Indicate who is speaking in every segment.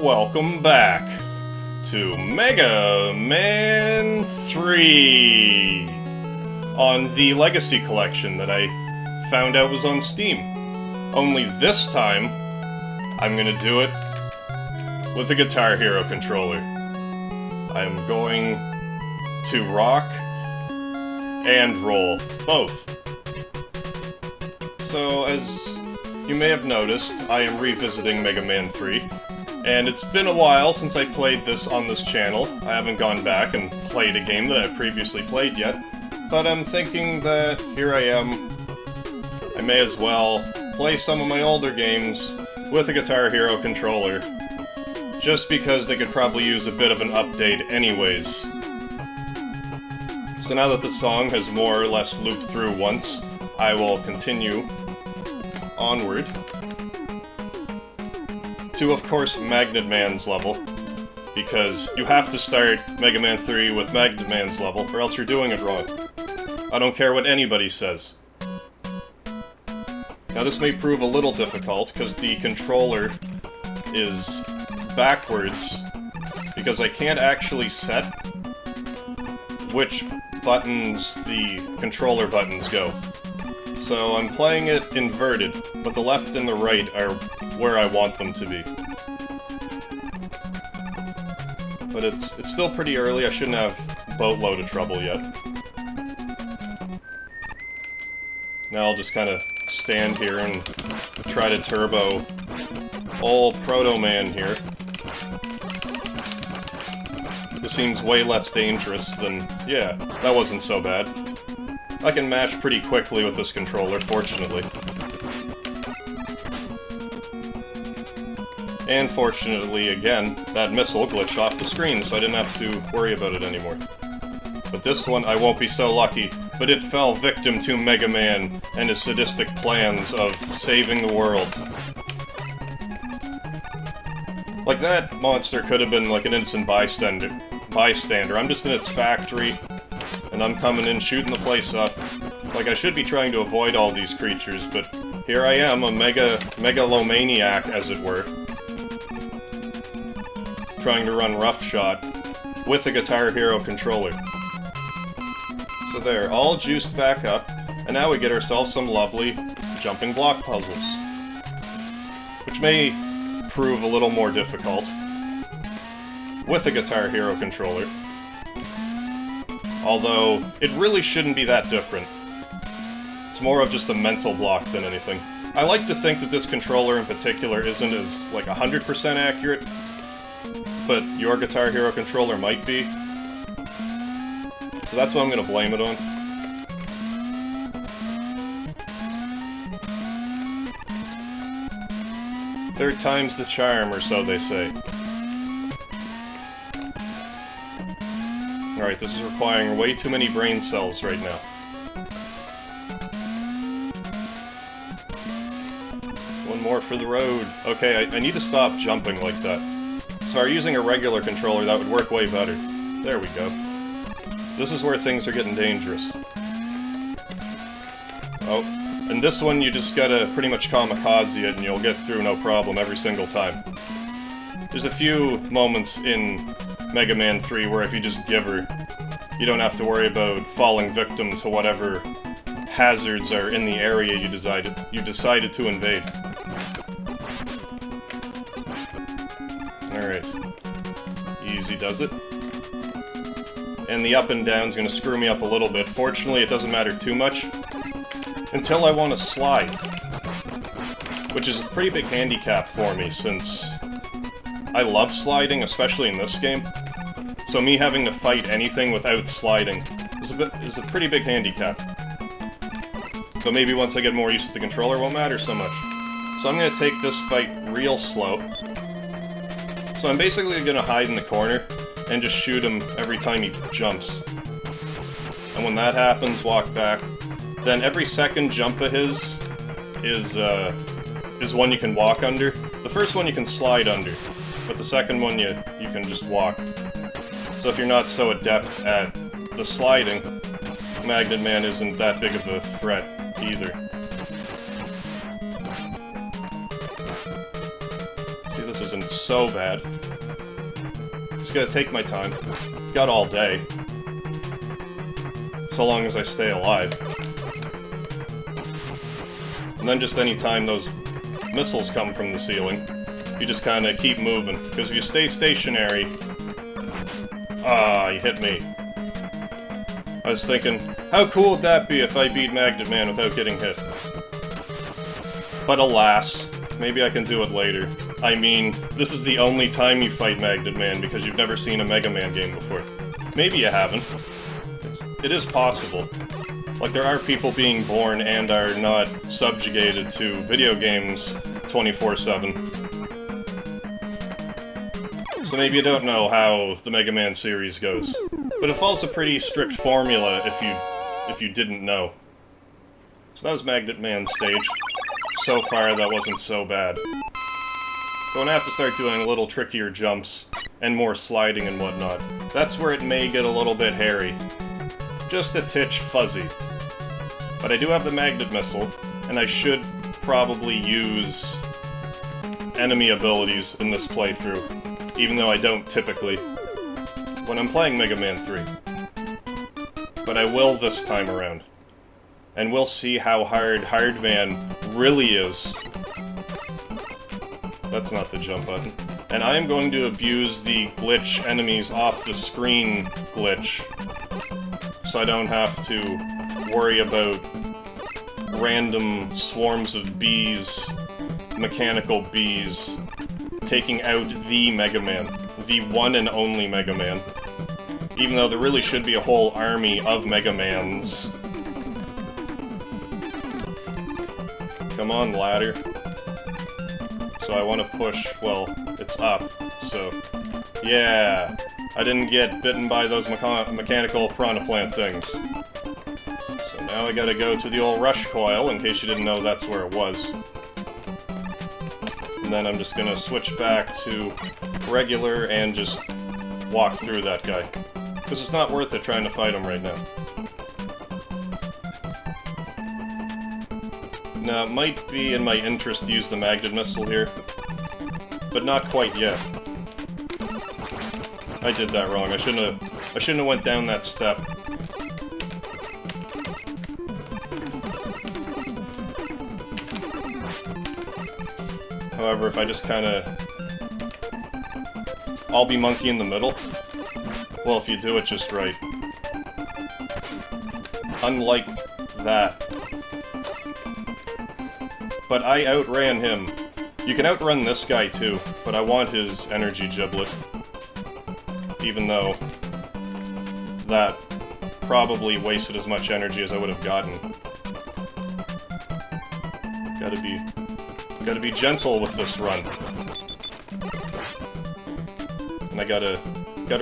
Speaker 1: Welcome back to Mega Man 3 on the Legacy Collection that I found out was on Steam. Only this time, I'm gonna do it with a Guitar Hero controller. I'm going to rock and roll, both. So, as you may have noticed, I am revisiting Mega Man 3, and it's been a while since I played this on this channel. I haven't gone back and played a game that I've previously played yet, but I'm thinking that here I am, I may as well play some of my older games with a Guitar Hero controller, just because they could probably use a bit of an update anyways. So now that the song has more or less looped through once, I will continue onward to, of course, MegaMan's level, because you have to start Mega Man 3 with MegaMan's level, or else you're doing it wrong. I don't care what anybody says. Now this may prove a little difficult, because the controller is backwards, because I can't actually set which buttons the controller buttons go. So I'm playing it inverted, but the left and the right are where I want them to be. But it's still pretty early, I shouldn't have a boatload of trouble yet. Now I'll just kind of stand here and try to turbo old Proto Man here. This seems way less dangerous than... yeah, that wasn't so bad. I can match pretty quickly with this controller, fortunately. And fortunately, again, that missile glitched off the screen, so I didn't have to worry about it anymore. But this one, I won't be so lucky, but it fell victim to Mega Man and his sadistic plans of saving the world. Like, that monster could have been like an innocent bystander. I'm just in its factory, and I'm coming in shooting the place up. Like, I should be trying to avoid all these creatures, but here I am, a megalomaniac, as it were. Trying to run roughshod with a Guitar Hero controller. So there, all juiced back up, and now we get ourselves some lovely jumping block puzzles. Which may prove a little more difficult with a Guitar Hero controller. Although, it really shouldn't be that different. It's more of just a mental block than anything. I like to think that this controller in particular isn't as, like, 100% accurate, but your Guitar Hero controller might be. So that's what I'm gonna blame it on. Third time's the charm, or so they say. Alright, this is requiring way too many brain cells right now. One more for the road. Okay, I need to stop jumping like that. So if I were using a regular controller, that would work way better. There we go. This is where things are getting dangerous. Oh, and this one you just gotta pretty much kamikaze it and you'll get through no problem every single time. There's a few moments in Mega Man 3 where if you just give her, you don't have to worry about falling victim to whatever hazards are in the area you decided to invade. Alright. Easy does it. And the up and down's gonna screw me up a little bit. Fortunately, it doesn't matter too much. Until I want to slide. Which is a pretty big handicap for me, since I love sliding, especially in this game. So me having to fight anything without sliding is a pretty big handicap. But maybe once I get more used to the controller, it won't matter so much. So I'm gonna take this fight real slow. So I'm basically gonna hide in the corner and just shoot him every time he jumps. And when that happens, walk back. Then every second jump of his is one you can walk under. The first one you can slide under, but the second one you can just walk. So if you're not so adept at the sliding, MegaMan isn't that big of a threat either. See, this isn't so bad. Just gotta take my time. Got all day. So long as I stay alive. And then just any time those missiles come from the ceiling, you just kinda keep moving. Because if you stay stationary... Ah, you hit me. I was thinking, how cool would that be if I beat MegaMan without getting hit? But alas, maybe I can do it later. I mean, this is the only time you fight MegaMan because you've never seen a MegaMan game before. Maybe you haven't. It is possible. Like, there are people being born and are not subjugated to video games 24/7. So maybe you don't know how the MegaMan series goes. But it follows a pretty strict formula if you didn't know. So that was MegaMan's stage. So far, that wasn't so bad. Going to have to start doing a little trickier jumps and more sliding and whatnot. That's where it may get a little bit hairy. Just a titch fuzzy. But I do have the magnet missile, and I should probably use enemy abilities in this playthrough, even though I don't typically when I'm playing MegaMan 3. But I will this time around. And we'll see how hard Hardman really is. That's not the jump button. And I am going to abuse the glitch enemies off the screen glitch, so I don't have to worry about random swarms of bees, mechanical bees, taking out the MegaMan. The one and only MegaMan. Even though there really should be a whole army of MegaMans. Come on, ladder. So I want to push, well, it's up, so... Yeah! I didn't get bitten by those mechanical piranha plant things. So now I gotta go to the old rush coil, in case you didn't know that's where it was. And then I'm just gonna switch back to regular and just walk through that guy. Because it's not worth it trying to fight him right now. Now, it might be in my interest to use the magnet missile here, but not quite yet. I did that wrong. I shouldn't have went down that step. However, if I just kinda... I'll be monkey in the middle. Well, if you do it just right. Unlike that. But I outran him. You can outrun this guy too, but I want his energy giblet. Even though that probably wasted as much energy as I would have gotten. Gotta be gentle with this run. And I gotta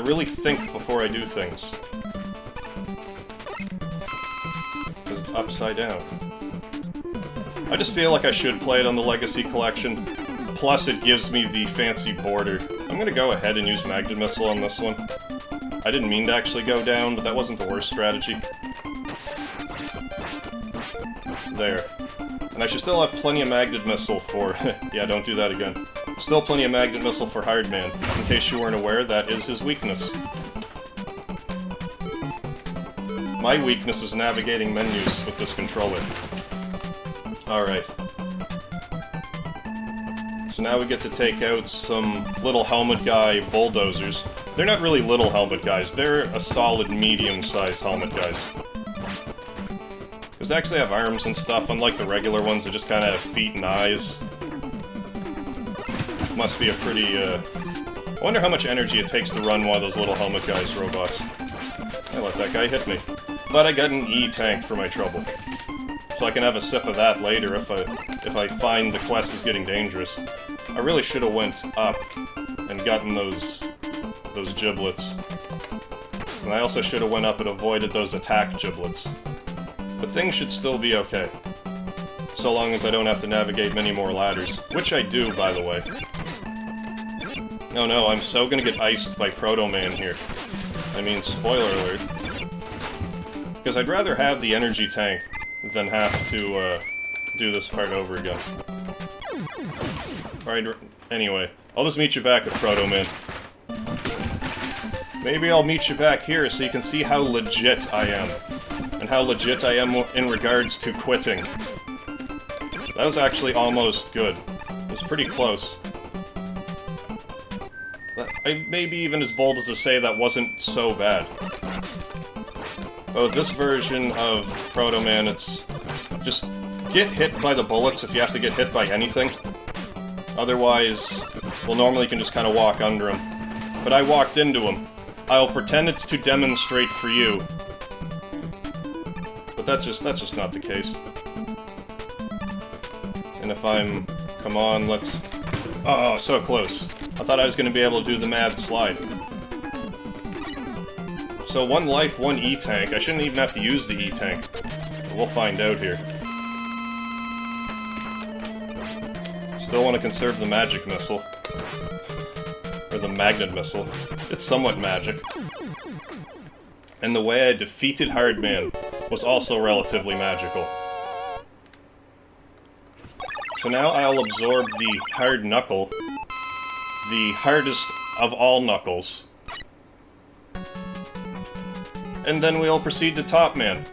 Speaker 1: really think before I do things. Because it's upside down. I just feel like I should play it on the Legacy Collection. Plus, it gives me the fancy border. I'm gonna go ahead and use Magnet Missile on this one. I didn't mean to actually go down, but that wasn't the worst strategy. There. And I should still have plenty of Magnet Missile for... yeah, don't do that again. Still plenty of Magnet Missile for Hardman. In case you weren't aware, that is his weakness. My weakness is navigating menus with this controller. Alright. So now we get to take out some little helmet guy bulldozers. They're not really little helmet guys, they're a solid medium-sized helmet guys. Because they actually have arms and stuff, unlike the regular ones that just kind of have feet and eyes. Must be a pretty, I wonder how much energy it takes to run one of those little helmet guys robots. I let that guy hit me. But I got an E-tank for my trouble. So I can have a sip of that later if I find the quest is getting dangerous. I really should have went up and gotten those giblets. And I also should have went up and avoided those attack giblets. But things should still be okay. So long as I don't have to navigate many more ladders. Which I do, by the way. Oh no, I'm so gonna get iced by Proto Man here. I mean, spoiler alert. Because I'd rather have the energy tank than have to do this part over again. Right, anyway, I'll just meet you back at Proto Man. Maybe I'll meet you back here so you can see how legit I am. And how legit I am in regards to quitting. That was actually almost good. It was pretty close. I may be even as bold as to say that wasn't so bad. But with this version of Proto Man, it's just get hit by the bullets if you have to get hit by anything. Otherwise, well, normally you can just kind of walk under him. But I walked into him. I'll pretend it's to demonstrate for you. But that's just not the case. And if I'm... Come on, let's... Oh, so close. I thought I was going to be able to do the mad slide. So 1 life, 1 E-tank. I shouldn't even have to use the E-tank. We'll find out here. Still want to conserve the magic missile. Or the magnet missile. It's somewhat magic. And the way I defeated Hardman was also relatively magical. So now I'll absorb the hard knuckle. The hardest of all knuckles. And then we'll proceed to Top Man.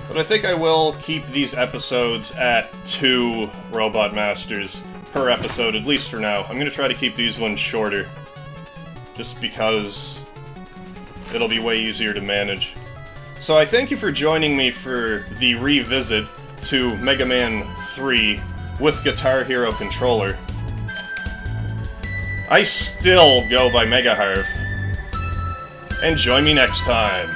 Speaker 1: But I think I will keep these episodes at 2 Robot Masters per episode, at least for now. I'm going to try to keep these ones shorter. Just because it'll be way easier to manage. So I thank you for joining me for the revisit to MegaMan 3 with Guitar Hero controller. I still go by MegaHarv. And join me next time.